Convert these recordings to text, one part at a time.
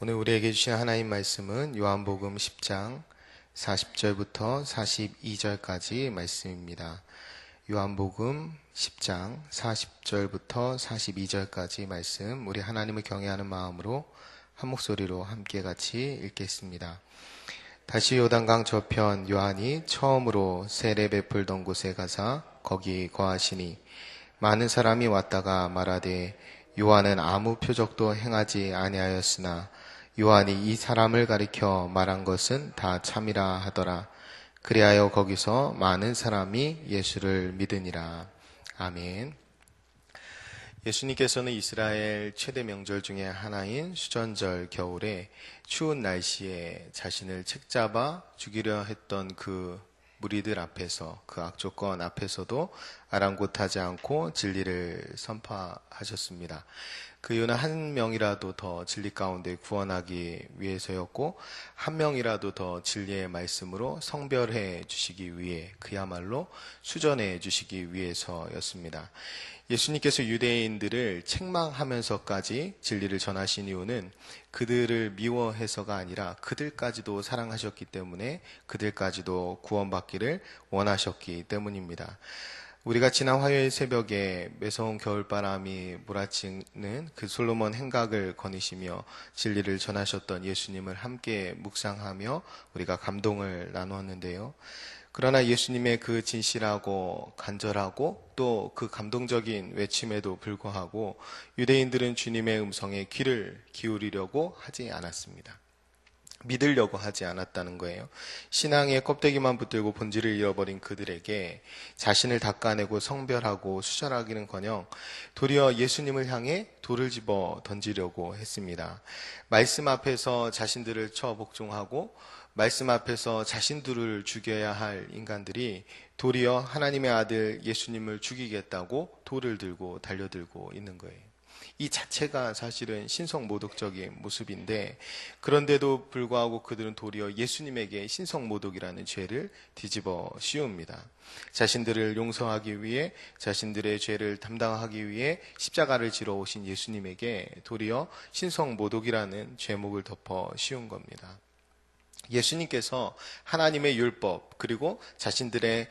오늘 우리에게 주신 하나님 말씀은 요한복음 10장 40절부터 42절까지 말씀입니다. 요한복음 10장 40절부터 42절까지 말씀, 우리 하나님을 경외하는 마음으로 한 목소리로 함께 같이 읽겠습니다. 다시 요단강 저편 요한이 처음으로 세례 베풀던 곳에 가사 거기 거하시니 많은 사람이 왔다가 말하되 요한은 아무 표적도 행하지 아니하였으나 요한이 이 사람을 가리켜 말한 것은 다 참이라 하더라. 그리하여 거기서 많은 사람이 예수를 믿으니라. 아멘. 예수님께서는 이스라엘 최대 명절 중에 하나인 수전절 겨울에 추운 날씨에 자신을 책잡아 죽이려 했던 그 무리들 앞에서, 그 악조건 앞에서도 아랑곳하지 않고 진리를 선포하셨습니다. 그 이유는 한 명이라도 더 진리 가운데 구원하기 위해서였고, 한 명이라도 더 진리의 말씀으로 성별해 주시기 위해, 그야말로 수전해 주시기 위해서였습니다. 예수님께서 유대인들을 책망하면서까지 진리를 전하신 이유는 그들을 미워해서가 아니라 그들까지도 사랑하셨기 때문에, 그들까지도 구원받기를 원하셨기 때문입니다. 우리가 지난 화요일 새벽에 매서운 겨울바람이 몰아치는 그 솔로몬 행각을 거니시며 진리를 전하셨던 예수님을 함께 묵상하며 우리가 감동을 나누었는데요. 그러나 예수님의 그 진실하고 간절하고 또 그 감동적인 외침에도 불구하고 유대인들은 주님의 음성에 귀를 기울이려고 하지 않았습니다. 믿으려고 하지 않았다는 거예요. 신앙의 껍데기만 붙들고 본질을 잃어버린 그들에게 자신을 닦아내고 성별하고 수절하기는커녕 도리어 예수님을 향해 돌을 집어 던지려고 했습니다. 말씀 앞에서 자신들을 쳐 복종하고 말씀 앞에서 자신들을 죽여야 할 인간들이 도리어 하나님의 아들 예수님을 죽이겠다고 돌을 들고 달려들고 있는 거예요. 이 자체가 사실은 신성모독적인 모습인데, 그런데도 불구하고 그들은 도리어 예수님에게 신성모독이라는 죄를 뒤집어 씌웁니다. 자신들을 용서하기 위해, 자신들의 죄를 담당하기 위해 십자가를 지러 오신 예수님에게 도리어 신성모독이라는 죄목을 덮어 씌운 겁니다. 예수님께서 하나님의 율법, 그리고 자신들의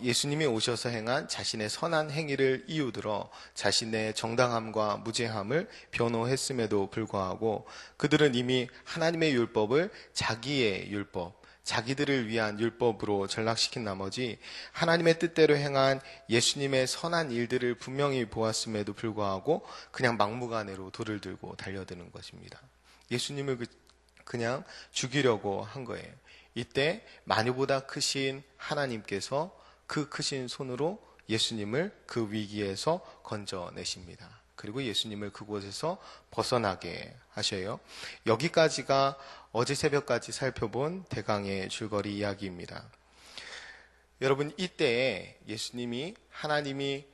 예수님이 오셔서 행한 자신의 선한 행위를 이유들어 자신의 정당함과 무죄함을 변호했음에도 불구하고 그들은 이미 하나님의 율법을 자기의 율법, 자기들을 위한 율법으로 전락시킨 나머지 하나님의 뜻대로 행한 예수님의 선한 일들을 분명히 보았음에도 불구하고 그냥 막무가내로 돌을 들고 달려드는 것입니다. 예수님을 그냥 죽이려고 한 거예요. 이때 마녀보다 크신 하나님께서 그 크신 손으로 예수님을 그 위기에서 건져내십니다. 그리고 예수님을 그곳에서 벗어나게 하셔요. 여기까지가 어제 새벽까지 살펴본 대강의 줄거리 이야기입니다. 여러분, 이때에 예수님이, 하나님이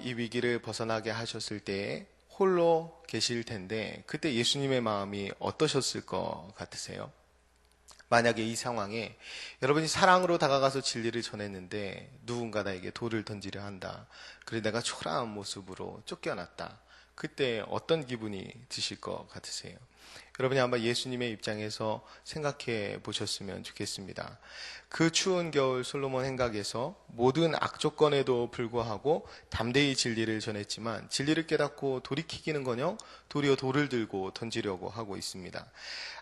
이 위기를 벗어나게 하셨을 때에 홀로 계실 텐데 그때 예수님의 마음이 어떠셨을 것 같으세요? 만약에 이 상황에 여러분이 사랑으로 다가가서 진리를 전했는데 누군가 나에게 돌을 던지려 한다. 그래서 내가 초라한 모습으로 쫓겨났다. 그때 어떤 기분이 드실 것 같으세요? 여러분이 아마 예수님의 입장에서 생각해 보셨으면 좋겠습니다. 그 추운 겨울 솔로몬 행각에서 모든 악조건에도 불구하고 담대히 진리를 전했지만 진리를 깨닫고 돌이키기는커녕 도리어 돌을 들고 던지려고 하고 있습니다.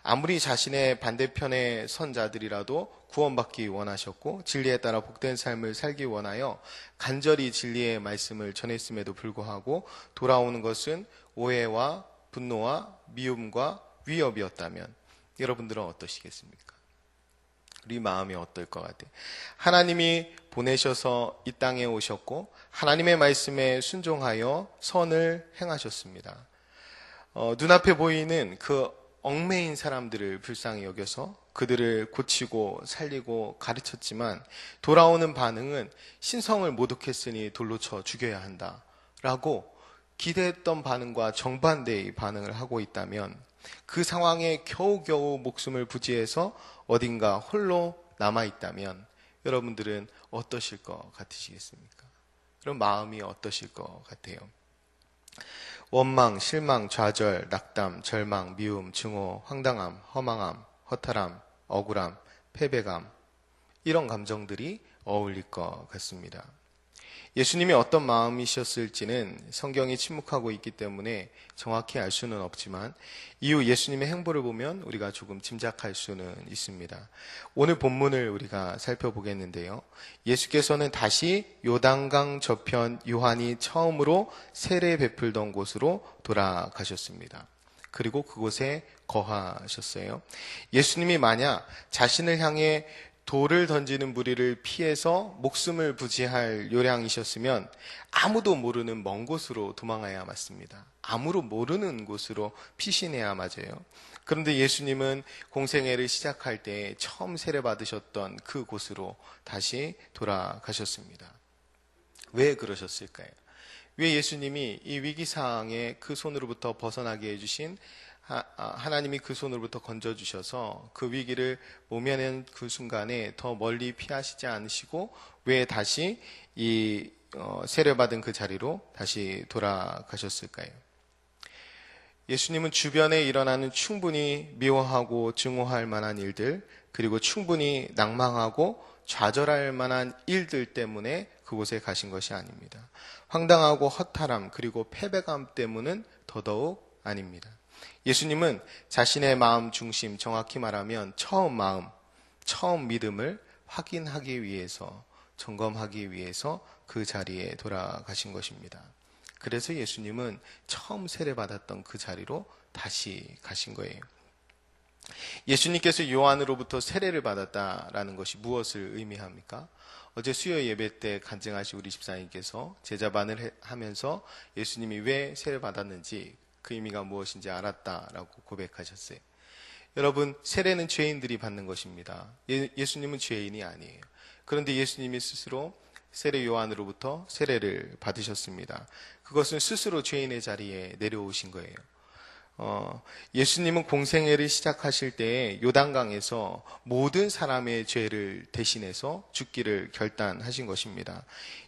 아무리 자신의 반대편의 선자들이라도 구원받기 원하셨고 진리에 따라 복된 삶을 살기 원하여 간절히 진리의 말씀을 전했음에도 불구하고 돌아오는 것은 오해와 분노와 미움과 위협이었다면 여러분들은 어떠시겠습니까? 우리 마음이 어떨 것 같아요? 하나님이 보내셔서 이 땅에 오셨고 하나님의 말씀에 순종하여 선을 행하셨습니다. 눈앞에 보이는 그 얽매인 사람들을 불쌍히 여겨서 그들을 고치고 살리고 가르쳤지만 돌아오는 반응은 신성을 모독했으니 돌로 쳐 죽여야 한다라고 기대했던 반응과 정반대의 반응을 하고 있다면, 그 상황에 겨우겨우 목숨을 부지해서 어딘가 홀로 남아있다면 여러분들은 어떠실 것 같으시겠습니까? 그럼 마음이 어떠실 것 같아요? 원망, 실망, 좌절, 낙담, 절망, 미움, 증오, 황당함, 허망함, 허탈함, 억울함, 패배감, 이런 감정들이 어울릴 것 같습니다. 예수님이 어떤 마음이셨을지는 성경이 침묵하고 있기 때문에 정확히 알 수는 없지만 이후 예수님의 행보를 보면 우리가 조금 짐작할 수는 있습니다. 오늘 본문을 우리가 살펴보겠는데요. 예수께서는 다시 요단강 저편 요한이 처음으로 세례 베풀던 곳으로 돌아가셨습니다. 그리고 그곳에 거하셨어요. 예수님이 만약 자신을 향해 돌을 던지는 무리를 피해서 목숨을 부지할 요량이셨으면 아무도 모르는 먼 곳으로 도망해야 맞습니다. 아무도 모르는 곳으로 피신해야 맞아요. 그런데 예수님은 공생애를 시작할 때 처음 세례받으셨던 그 곳으로 다시 돌아가셨습니다. 왜 그러셨을까요? 왜 예수님이 이 위기상황에 그 손으로부터 벗어나게 해주신 하나님이 그 손으로부터 건져주셔서 그 위기를 모면한 그 순간에 더 멀리 피하시지 않으시고 왜 다시 이 세례받은 그 자리로 다시 돌아가셨을까요? 예수님은 주변에 일어나는 충분히 미워하고 증오할 만한 일들, 그리고 충분히 낭망하고 좌절할 만한 일들 때문에 그곳에 가신 것이 아닙니다. 황당하고 허탈함 그리고 패배감 때문은 더더욱 아닙니다. 예수님은 자신의 마음 중심, 정확히 말하면 처음 마음, 처음 믿음을 확인하기 위해서, 점검하기 위해서 그 자리에 돌아가신 것입니다. 그래서 예수님은 처음 세례받았던 그 자리로 다시 가신 거예요. 예수님께서 요한으로부터 세례를 받았다라는 것이 무엇을 의미합니까? 어제 수요 예배 때 간증하신 우리 집사님께서 제자반을 하면서 예수님이 왜 세례를 받았는지 그 의미가 무엇인지 알았다라고 고백하셨어요. 여러분, 세례는 죄인들이 받는 것입니다. 예수님은 죄인이 아니에요. 그런데 예수님이 스스로 세례 요한으로부터 세례를 받으셨습니다. 그것은 스스로 죄인의 자리에 내려오신 거예요. 예수님은 공생애를 시작하실 때 요단강에서 모든 사람의 죄를 대신해서 죽기를 결단하신 것입니다.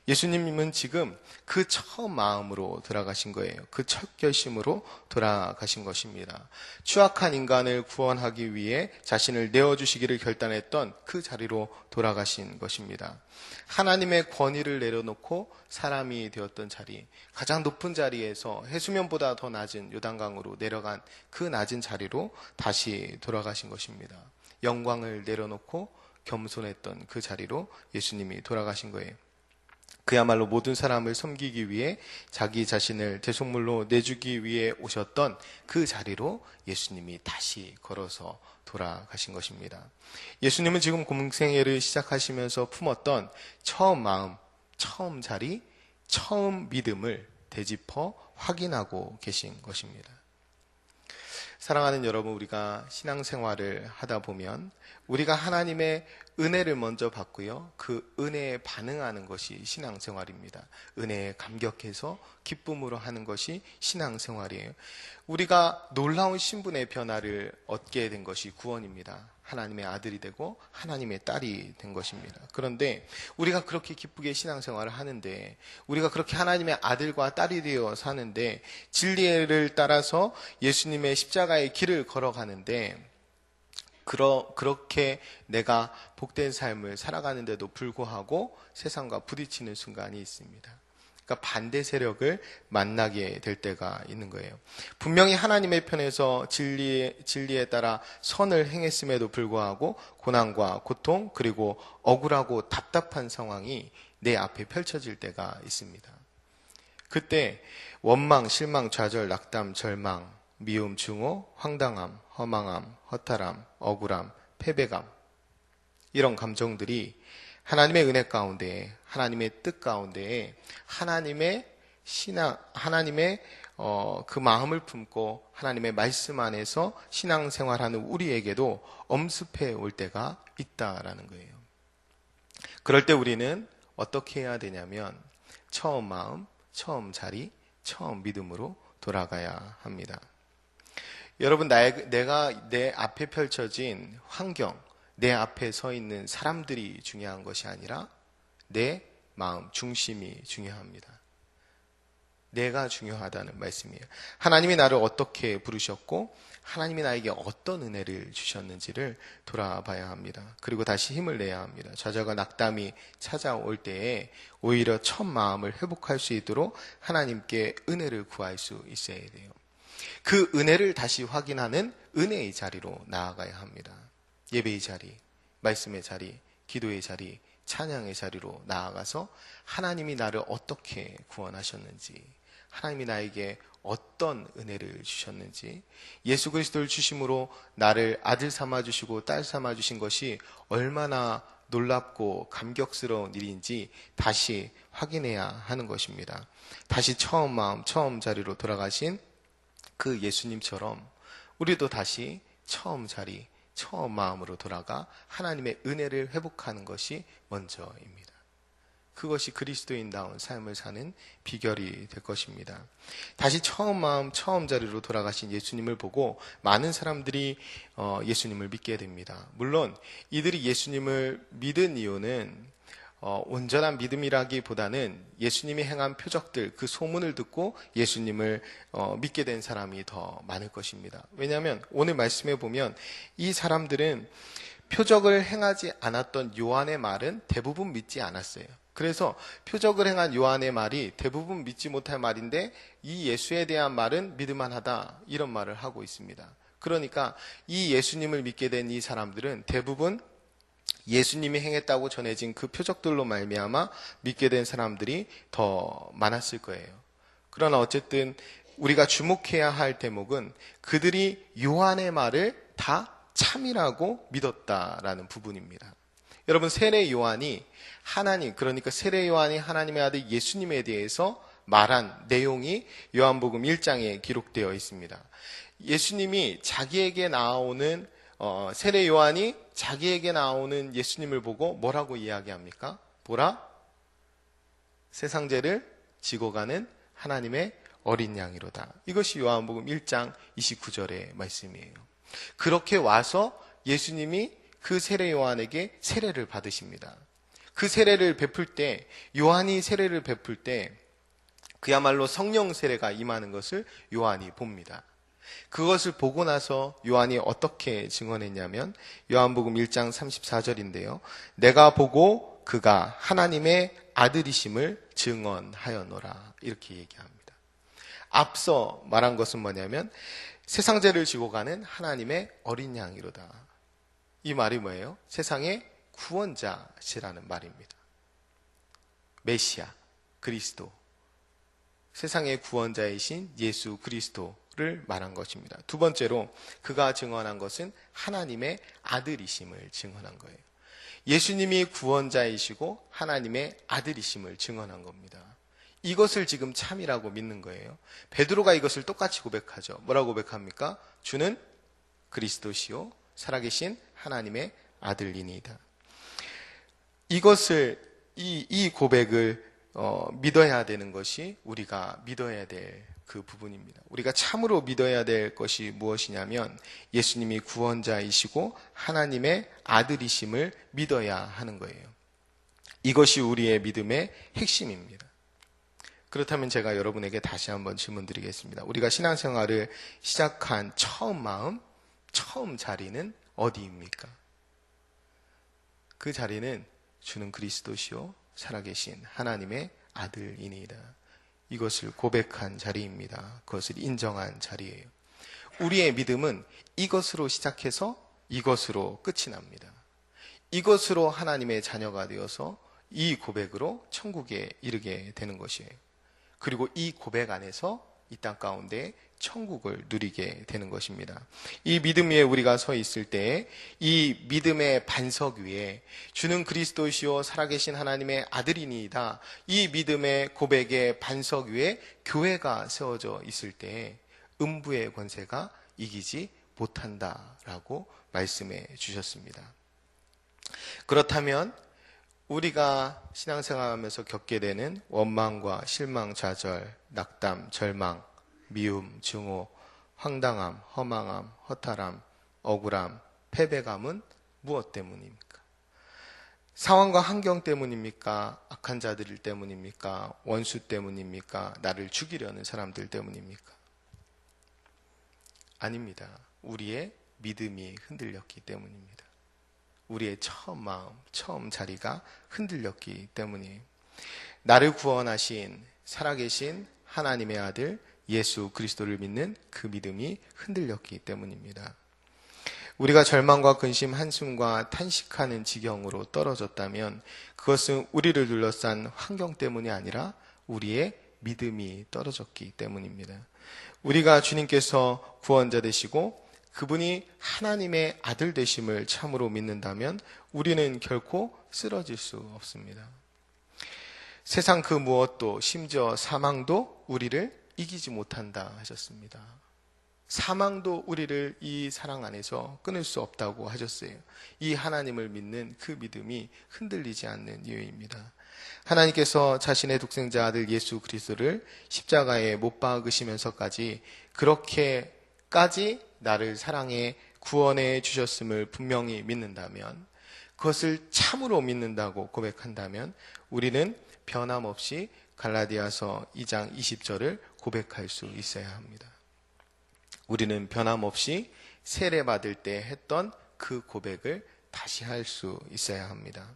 예수님은 지금 그 처음 마음으로 돌아가신 거예요. 그 첫 결심으로 돌아가신 것입니다. 추악한 인간을 구원하기 위해 자신을 내어주시기를 결단했던 그 자리로 돌아가신 것입니다. 하나님의 권위를 내려놓고 사람이 되었던 자리, 가장 높은 자리에서 해수면보다 더 낮은 요단강으로 내려간 그 낮은 자리로 다시 돌아가신 것입니다. 영광을 내려놓고 겸손했던 그 자리로 예수님이 돌아가신 거예요. 그야말로 모든 사람을 섬기기 위해 자기 자신을 대속물로 내주기 위해 오셨던 그 자리로 예수님이 다시 걸어서 돌아가신 것입니다. 예수님은 지금 공생애를 시작하시면서 품었던 처음 마음, 처음 자리, 처음 믿음을 되짚어 확인하고 계신 것입니다. 사랑하는 여러분, 우리가 신앙생활을 하다 보면 우리가 하나님의 은혜를 먼저 받고요. 그 은혜에 반응하는 것이 신앙생활입니다. 은혜에 감격해서 기쁨으로 하는 것이 신앙생활이에요. 우리가 놀라운 신분의 변화를 얻게 된 것이 구원입니다. 하나님의 아들이 되고 하나님의 딸이 된 것입니다. 그런데 우리가 그렇게 기쁘게 신앙생활을 하는데, 우리가 그렇게 하나님의 아들과 딸이 되어 사는데, 진리를 따라서 예수님의 십자가의 길을 걸어가는데, 그렇게 내가 복된 삶을 살아가는데도 불구하고 세상과 부딪히는 순간이 있습니다. 그러니까 반대 세력을 만나게 될 때가 있는 거예요. 분명히 하나님의 편에서 진리에 따라 선을 행했음에도 불구하고 고난과 고통 그리고 억울하고 답답한 상황이 내 앞에 펼쳐질 때가 있습니다. 그때 원망, 실망, 좌절, 낙담, 절망, 미움, 증오, 황당함, 허망함, 허탈함, 억울함, 패배감, 이런 감정들이 하나님의 은혜 가운데, 하나님의 뜻 가운데, 하나님의 그 마음을 품고 하나님의 말씀 안에서 신앙생활하는 우리에게도 엄습해 올 때가 있다라는 거예요. 그럴 때 우리는 어떻게 해야 되냐면 처음 마음, 처음 자리, 처음 믿음으로 돌아가야 합니다. 여러분, 내가 내 앞에 펼쳐진 환경, 내 앞에 서 있는 사람들이 중요한 것이 아니라 내 마음 중심이 중요합니다. 내가 중요하다는 말씀이에요. 하나님이 나를 어떻게 부르셨고 하나님이 나에게 어떤 은혜를 주셨는지를 돌아봐야 합니다. 그리고 다시 힘을 내야 합니다. 좌절과 낙담이 찾아올 때에 오히려 첫 마음을 회복할 수 있도록 하나님께 은혜를 구할 수 있어야 돼요. 그 은혜를 다시 확인하는 은혜의 자리로 나아가야 합니다. 예배의 자리, 말씀의 자리, 기도의 자리, 찬양의 자리로 나아가서 하나님이 나를 어떻게 구원하셨는지, 하나님이 나에게 어떤 은혜를 주셨는지, 예수 그리스도를 주심으로 나를 아들 삼아 주시고 딸 삼아 주신 것이 얼마나 놀랍고 감격스러운 일인지 다시 확인해야 하는 것입니다. 다시 처음 마음, 처음 자리로 돌아가신 그 예수님처럼 우리도 다시 처음 자리, 처음 마음으로 돌아가 하나님의 은혜를 회복하는 것이 먼저입니다. 그것이 그리스도인다운 삶을 사는 비결이 될 것입니다. 다시 처음 마음, 처음 자리로 돌아가신 예수님을 보고 많은 사람들이 예수님을 믿게 됩니다. 물론 이들이 예수님을 믿은 이유는 온전한 믿음이라기보다는 예수님이 행한 표적들, 그 소문을 듣고 예수님을 믿게 된 사람이 더 많을 것입니다. 왜냐하면 오늘 말씀에 보면 이 사람들은 표적을 행하지 않았던 요한의 말은 대부분 믿지 않았어요. 그래서 표적을 행한 요한의 말이 대부분 믿지 못할 말인데 이 예수에 대한 말은 믿을만하다, 이런 말을 하고 있습니다. 그러니까 이 예수님을 믿게 된 이 사람들은 대부분 예수님이 행했다고 전해진 그 표적들로 말미암아 믿게 된 사람들이 더 많았을 거예요. 그러나 어쨌든 우리가 주목해야 할 대목은 그들이 요한의 말을 다 참이라고 믿었다라는 부분입니다. 여러분, 세례 요한이 하나님, 그러니까 세례 요한이 하나님의 아들 예수님에 대해서 말한 내용이 요한복음 1장에 기록되어 있습니다. 예수님이 자기에게 나오는 세례 요한이 자기에게 나오는 예수님을 보고 뭐라고 이야기합니까? 보라, 세상 죄를 지고 가는 하나님의 어린 양이로다. 이것이 요한복음 1장 29절의 말씀이에요. 그렇게 와서 예수님이 그 세례 요한에게 세례를 받으십니다. 그 세례를 베풀 때, 요한이 세례를 베풀 때 그야말로 성령 세례가 임하는 것을 요한이 봅니다. 그것을 보고 나서 요한이 어떻게 증언했냐면 요한복음 1장 34절인데요. 내가 보고 그가 하나님의 아들이심을 증언하였노라, 이렇게 얘기합니다. 앞서 말한 것은 뭐냐면 세상 죄를 지고 가는 하나님의 어린 양이로다. 이 말이 뭐예요? 세상의 구원자시라는 말입니다. 메시아, 그리스도, 세상의 구원자이신 예수 그리스도를 말한 것입니다. 두 번째로 그가 증언한 것은 하나님의 아들이심을 증언한 거예요. 예수님이 구원자이시고 하나님의 아들이심을 증언한 겁니다. 이것을 지금 참이라고 믿는 거예요. 베드로가 이것을 똑같이 고백하죠. 뭐라고 고백합니까? 주는 그리스도시요 살아계신 하나님의 아들이니이다. 이것을 이 고백을 믿어야 되는 것이 우리가 믿어야 될 그 부분입니다. 우리가 참으로 믿어야 될 것이 무엇이냐면 예수님이 구원자이시고 하나님의 아들이심을 믿어야 하는 거예요. 이것이 우리의 믿음의 핵심입니다. 그렇다면 제가 여러분에게 다시 한번 질문 드리겠습니다. 우리가 신앙생활을 시작한 처음 마음, 처음 자리는 어디입니까? 그 자리는 주는 그리스도시요 살아계신 하나님의 아들이니이다. 이것을 고백한 자리입니다. 그것을 인정한 자리예요. 우리의 믿음은 이것으로 시작해서 이것으로 끝이 납니다. 이것으로 하나님의 자녀가 되어서 이 고백으로 천국에 이르게 되는 것이에요. 그리고 이 고백 안에서 이 땅 가운데 천국을 누리게 되는 것입니다. 이 믿음 위에 우리가 서 있을 때 이 믿음의 반석 위에 주는 그리스도시요 살아계신 하나님의 아들이니이다. 이 믿음의 고백의 반석 위에 교회가 세워져 있을 때 음부의 권세가 이기지 못한다라고 말씀해 주셨습니다. 그렇다면 우리가 신앙생활하면서 겪게 되는 원망과 실망, 좌절, 낙담, 절망, 미움, 증오, 황당함, 허망함, 허탈함, 억울함, 패배감은 무엇 때문입니까? 상황과 환경 때문입니까? 악한 자들 때문입니까? 원수 때문입니까? 나를 죽이려는 사람들 때문입니까? 아닙니다. 우리의 믿음이 흔들렸기 때문입니다. 우리의 처음 마음, 처음 자리가 흔들렸기 때문이에요. 나를 구원하신 살아계신 하나님의 아들 예수 그리스도를 믿는 그 믿음이 흔들렸기 때문입니다. 우리가 절망과 근심, 한숨과 탄식하는 지경으로 떨어졌다면 그것은 우리를 둘러싼 환경 때문이 아니라 우리의 믿음이 떨어졌기 때문입니다. 우리가 주님께서 구원자 되시고 그분이 하나님의 아들 되심을 참으로 믿는다면 우리는 결코 쓰러질 수 없습니다. 세상 그 무엇도 심지어 사망도 우리를 이기지 못한다 하셨습니다. 사망도 우리를 이 사랑 안에서 끊을 수 없다고 하셨어요. 이 하나님을 믿는 그 믿음이 흔들리지 않는 이유입니다. 하나님께서 자신의 독생자 아들 예수 그리스도를 십자가에 못 박으시면서까지 그렇게까지 나를 사랑해 구원해 주셨음을 분명히 믿는다면, 그것을 참으로 믿는다고 고백한다면 우리는 변함없이 갈라디아서 2장 20절을 고백할 수 있어야 합니다. 우리는 변함없이 세례받을 때 했던 그 고백을 다시 할 수 있어야 합니다.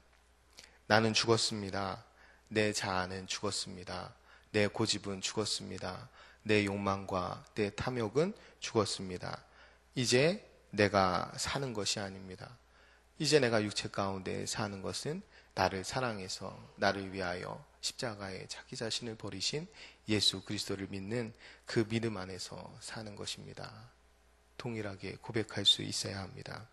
나는 죽었습니다. 내 자아는 죽었습니다. 내 고집은 죽었습니다. 내 욕망과 내 탐욕은 죽었습니다. 이제 내가 사는 것이 아닙니다. 이제 내가 육체 가운데 사는 것은 나를 사랑해서 나를 위하여 십자가에 자기 자신을 버리신 예수 그리스도를 믿는 그 믿음 안에서 사는 것입니다. 동일하게 고백할 수 있어야 합니다.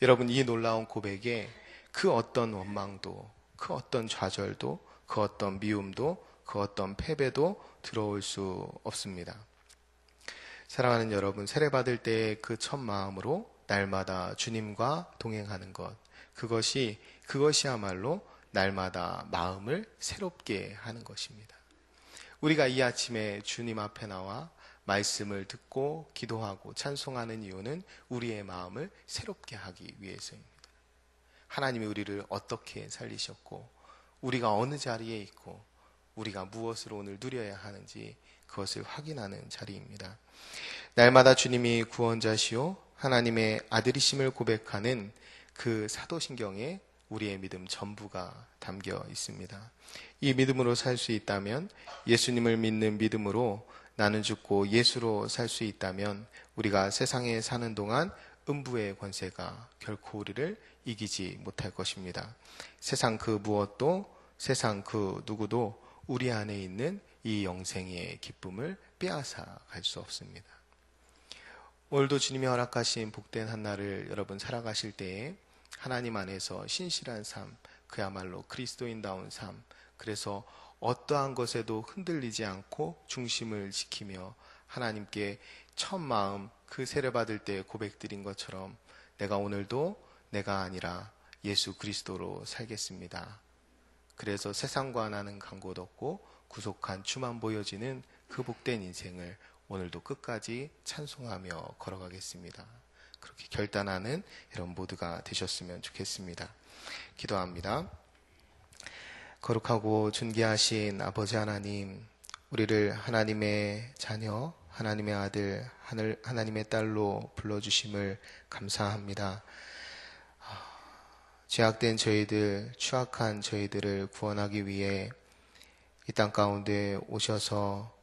여러분, 이 놀라운 고백에 그 어떤 원망도, 그 어떤 좌절도, 그 어떤 미움도, 그 어떤 패배도 들어올 수 없습니다. 사랑하는 여러분, 세례받을 때의 그 첫 마음으로 날마다 주님과 동행하는 것, 그것이야말로 날마다 마음을 새롭게 하는 것입니다. 우리가 이 아침에 주님 앞에 나와 말씀을 듣고 기도하고 찬송하는 이유는 우리의 마음을 새롭게 하기 위해서입니다. 하나님이 우리를 어떻게 살리셨고 우리가 어느 자리에 있고 우리가 무엇을 오늘 누려야 하는지 그것을 확인하는 자리입니다. 날마다 주님이 구원자시오 하나님의 아들이심을 고백하는 그 사도신경에 우리의 믿음 전부가 담겨 있습니다. 이 믿음으로 살 수 있다면, 예수님을 믿는 믿음으로 나는 죽고 예수로 살 수 있다면 우리가 세상에 사는 동안 음부의 권세가 결코 우리를 이기지 못할 것입니다. 세상 그 무엇도, 세상 그 누구도 우리 안에 있는 이 영생의 기쁨을 빼앗아 갈 수 없습니다. 오늘도 주님이 허락하신 복된 한날을 여러분 살아가실 때에 하나님 안에서 신실한 삶, 그야말로 그리스도인다운 삶, 그래서 어떠한 것에도 흔들리지 않고 중심을 지키며 하나님께 첫 마음 그 세례받을 때 고백드린 것처럼 내가 오늘도 내가 아니라 예수 그리스도로 살겠습니다. 그래서 세상과 나는 간 곳 없고 구속한 주만 보여지는 그 복된 인생을 오늘도 끝까지 찬송하며 걸어가겠습니다. 그렇게 결단하는 여러분 모두가 되셨으면 좋겠습니다. 기도합니다. 거룩하고 존귀하신 아버지 하나님, 우리를 하나님의 자녀, 하나님의 아들, 하나님의 딸로 불러주심을 감사합니다. 죄악된 저희들, 추악한 저희들을 구원하기 위해 이 땅 가운데 오셔서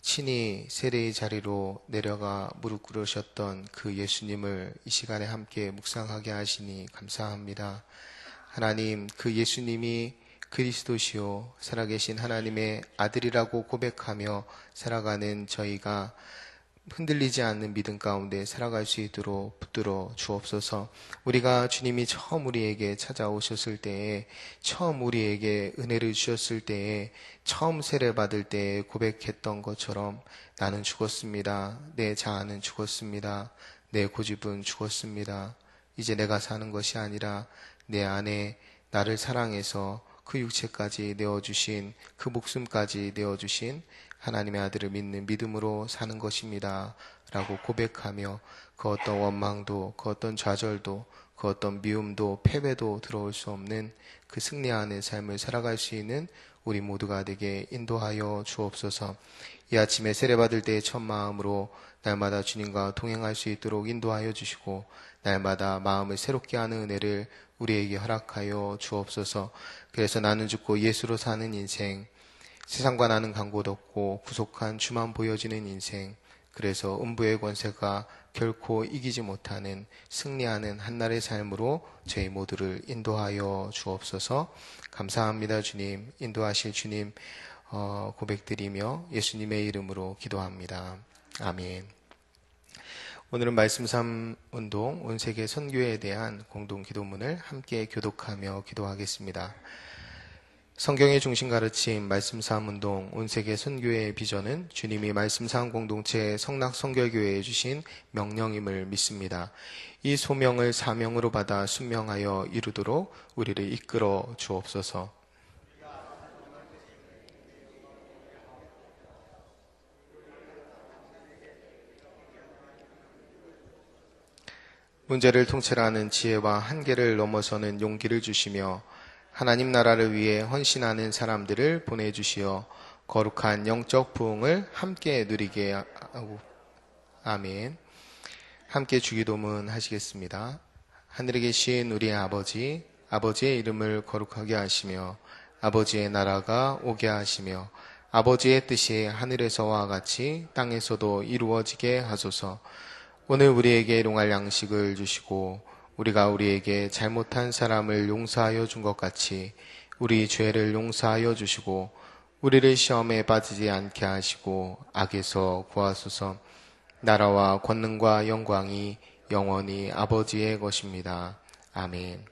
친히 세례의 자리로 내려가 무릎 꿇으셨던 그 예수님을 이 시간에 함께 묵상하게 하시니 감사합니다. 하나님, 그 예수님이 그리스도시요 살아계신 하나님의 아들이라고 고백하며 살아가는 저희가 흔들리지 않는 믿음 가운데 살아갈 수 있도록 붙들어 주옵소서. 우리가 주님이 처음 우리에게 찾아오셨을 때에, 처음 우리에게 은혜를 주셨을 때에, 처음 세례받을 때에 고백했던 것처럼 나는 죽었습니다. 내 자아는 죽었습니다. 내 고집은 죽었습니다. 이제 내가 사는 것이 아니라 내 안에 나를 사랑해서 그 육체까지 내어주신, 그 목숨까지 내어주신 하나님의 아들을 믿는 믿음으로 사는 것입니다 라고 고백하며 그 어떤 원망도, 그 어떤 좌절도, 그 그 어떤 미움도 패배도 들어올 수 없는 그 승리하는 삶을 살아갈 수 있는 우리 모두가 되게 인도하여 주옵소서. 이 아침에 세례받을 때의 첫 마음으로 날마다 주님과 동행할 수 있도록 인도하여 주시고 날마다 마음을 새롭게 하는 은혜를 우리에게 허락하여 주옵소서. 그래서 나는 죽고 예수로 사는 인생, 세상과 나는 간곳 없고 구속한 주만 보여지는 인생, 그래서 음부의 권세가 결코 이기지 못하는 승리하는 한날의 삶으로 저희 모두를 인도하여 주옵소서. 감사합니다 주님. 인도하실 주님 고백드리며 예수님의 이름으로 기도합니다. 아멘. 오늘은 말씀 삶 운동 온 세계 선교에 대한 공동 기도문을 함께 교독하며 기도하겠습니다. 성경의 중심 가르침 말씀 삶 운동 온 세계 선교의 비전은 주님이 말씀 삶 공동체 성낙 선교교회에 주신 명령임을 믿습니다. 이 소명을 사명으로 받아 순명하여 이루도록 우리를 이끌어 주옵소서. 문제를 통찰하는 지혜와 한계를 넘어서는 용기를 주시며 하나님 나라를 위해 헌신하는 사람들을 보내주시어 거룩한 영적 부흥을 함께 누리게 하고. 아멘. 함께 주기도문 하시겠습니다. 하늘에 계신 우리 아버지, 아버지의 이름을 거룩하게 하시며 아버지의 나라가 오게 하시며 아버지의 뜻이 하늘에서와 같이 땅에서도 이루어지게 하소서. 오늘 우리에게 일용할 양식을 주시고 우리가 우리에게 잘못한 사람을 용서하여 준 것 같이 우리 죄를 용서하여 주시고 우리를 시험에 빠지지 않게 하시고 악에서 구하소서. 나라와 권능과 영광이 영원히 아버지의 것입니다. 아멘.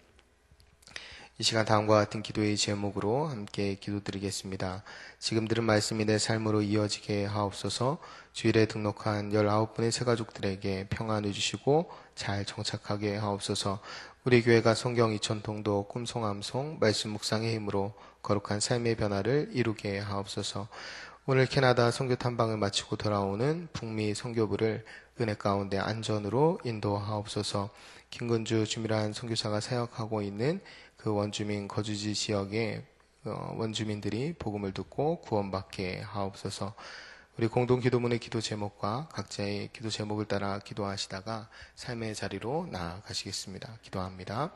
이 시간 다음과 같은 기도의 제목으로 함께 기도드리겠습니다. 지금 들은 말씀이 내 삶으로 이어지게 하옵소서. 주일에 등록한 19분의 새가족들에게 평안을 주시고 잘 정착하게 하옵소서. 우리 교회가 성경 2000통도 꿈송암송 말씀 묵상의 힘으로 거룩한 삶의 변화를 이루게 하옵소서. 오늘 캐나다 선교 탐방을 마치고 돌아오는 북미 선교부를 은혜 가운데 안전으로 인도하옵소서. 김근주 주미란 선교사가 사역하고 있는 그 원주민 거주지 지역의 원주민들이 복음을 듣고 구원받게 하옵소서. 우리 공동 기도문의 기도 제목과 각자의 기도 제목을 따라 기도하시다가 삶의 자리로 나아가시겠습니다. 기도합니다.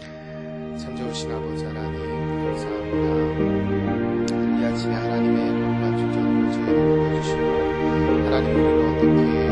참 좋으신 아버지 하나님 감사합니다. 이 아침에 하나님의 거룩한 주전으로 저희를 보여주시고 하나님 우리를 어떻게